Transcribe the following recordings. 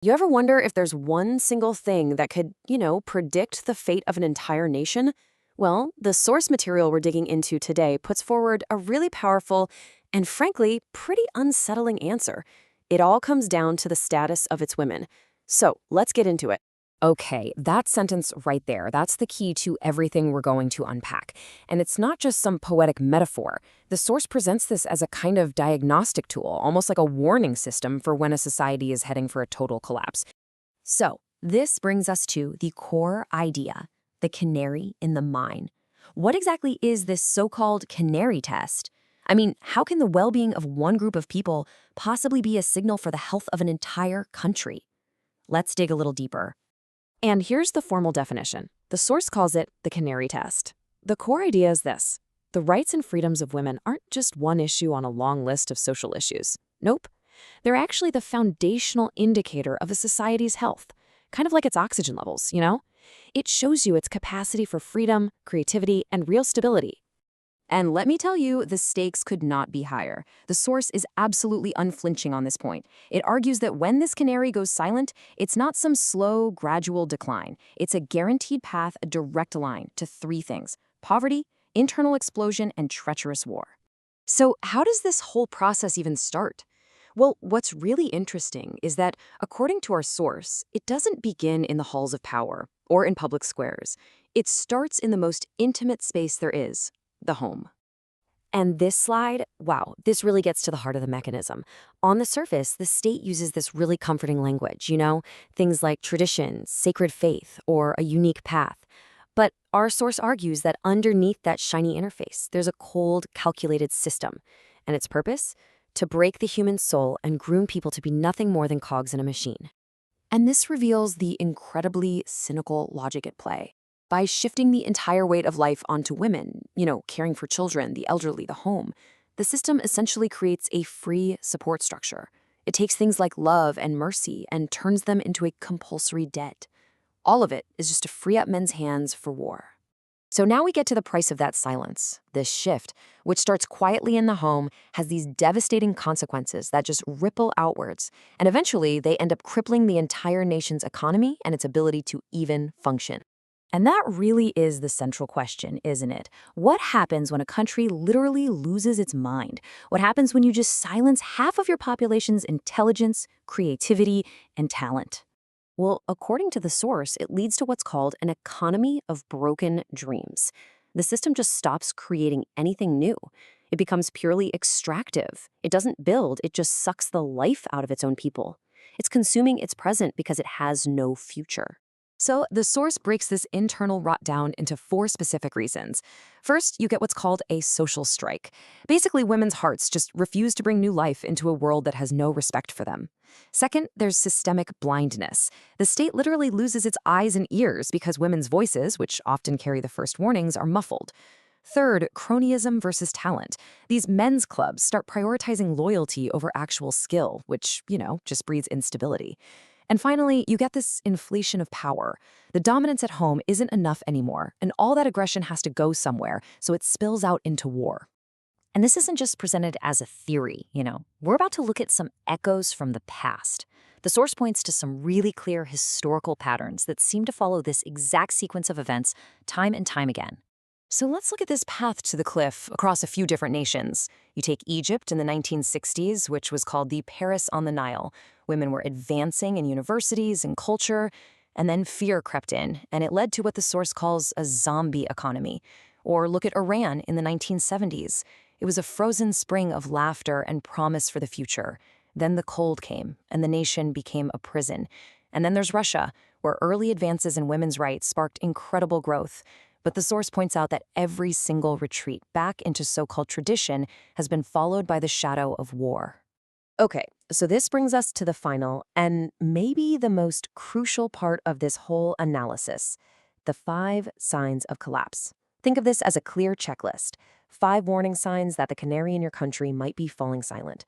You ever wonder if there's one single thing that could, predict the fate of an entire nation? Well, the source material we're digging into today puts forward a really powerful and, frankly, pretty unsettling answer. It all comes down to the status of its women. So let's get into it. Okay, that sentence right there, that's the key to everything we're going to unpack. And it's not just some poetic metaphor. The source presents this as a kind of diagnostic tool, almost like a warning system for when a society is heading for a total collapse. So, this brings us to the core idea, the canary in the mine. What exactly is this so-called canary test? I mean, how can the well-being of one group of people possibly be a signal for the health of an entire country? Let's dig a little deeper. And here's the formal definition. The source calls it the Canary test. The core idea is this. The rights and freedoms of women aren't just one issue on a long list of social issues. Nope. They're actually the foundational indicator of a society's health, kind of like its oxygen levels, It shows you its capacity for freedom, creativity, and real stability. And let me tell you, the stakes could not be higher. The source is absolutely unflinching on this point. It argues that when this canary goes silent, it's not some slow, gradual decline. It's a guaranteed path, a direct line to three things: poverty, internal explosion, and treacherous war. So how does this whole process even start? Well, what's really interesting is that, according to our source, it doesn't begin in the halls of power or in public squares. It starts in the most intimate space there is: the home. And this slide, wow, this really gets to the heart of the mechanism. On the surface, the state uses this really comforting language, things like tradition, sacred faith, or a unique path. But our source argues that underneath that shiny interface, there's a cold, calculated system. And its purpose? To break the human soul and groom people to be nothing more than cogs in a machine. And this reveals the incredibly cynical logic at play. By shifting the entire weight of life onto women, caring for children, the elderly, the home, the system essentially creates a free support structure. It takes things like love and mercy and turns them into a compulsory debt. All of it is just to free up men's hands for war. So now we get to the price of that silence. This shift, which starts quietly in the home, has these devastating consequences that just ripple outwards. And eventually, they end up crippling the entire nation's economy and its ability to even function. And that really is the central question, isn't it? What happens when a country literally loses its mind? What happens when you just silence half of your population's intelligence, creativity, and talent? Well, according to the source, it leads to what's called an economy of broken dreams. The system just stops creating anything new. It becomes purely extractive. It doesn't build, it just sucks the life out of its own people. It's consuming its present because it has no future. So the source breaks this internal rot down into 4 specific reasons. First, you get what's called a social strike. Basically, women's hearts just refuse to bring new life into a world that has no respect for them. Second, there's systemic blindness. The state literally loses its eyes and ears because women's voices, which often carry the first warnings, are muffled. Third, cronyism versus talent. These men's clubs start prioritizing loyalty over actual skill, which, just breeds instability. And finally, you get this inflation of power. The dominance at home isn't enough anymore, and all that aggression has to go somewhere, so it spills out into war. And this isn't just presented as a theory, We're about to look at some echoes from the past. The source points to some really clear historical patterns that seem to follow this exact sequence of events time and time again. So let's look at this path to the cliff across a few different nations. You take Egypt in the 1960s, which was called the Paris on the Nile. Women were advancing in universities and culture, and then fear crept in, and it led to what the source calls a zombie economy. Or look at Iran in the 1970s. It was a frozen spring of laughter and promise for the future. Then the cold came, and the nation became a prison. And then there's Russia, where early advances in women's rights sparked incredible growth. But the source points out that every single retreat back into so-called tradition has been followed by the shadow of war. Okay, so this brings us to the final and maybe the most crucial part of this whole analysis: the 5 signs of collapse. Think of this as a clear checklist, 5 warning signs that the canary in your country might be falling silent.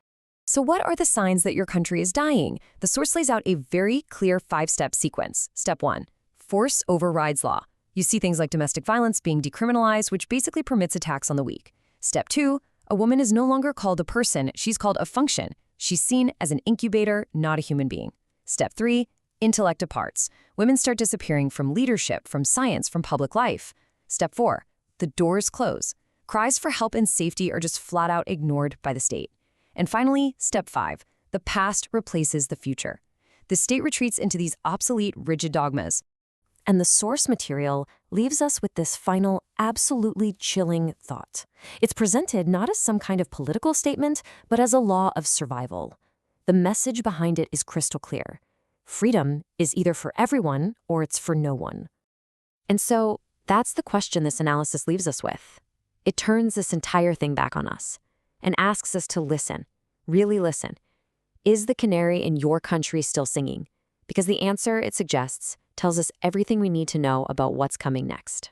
So what are the signs that your country is dying? The source lays out a very clear 5-step sequence. Step 1, force overrides law. You see things like domestic violence being decriminalized, which basically permits attacks on the weak. Step 2, a woman is no longer called a person, she's called a function. She's seen as an incubator, not a human being. Step 3, intellect departs. Women start disappearing from leadership, from science, from public life. Step 4, the doors close. Cries for help and safety are just flat out ignored by the state. And finally, Step 5, the past replaces the future. The state retreats into these obsolete, rigid dogmas. And the source material leaves us with this final, absolutely chilling thought. It's presented not as some kind of political statement, but as a law of survival. The message behind it is crystal clear. Freedom is either for everyone or it's for no one. And so, that's the question this analysis leaves us with. It turns this entire thing back on us and asks us to listen, really listen. Is the canary in your country still singing? Because the answer it suggests tells us everything we need to know about what's coming next.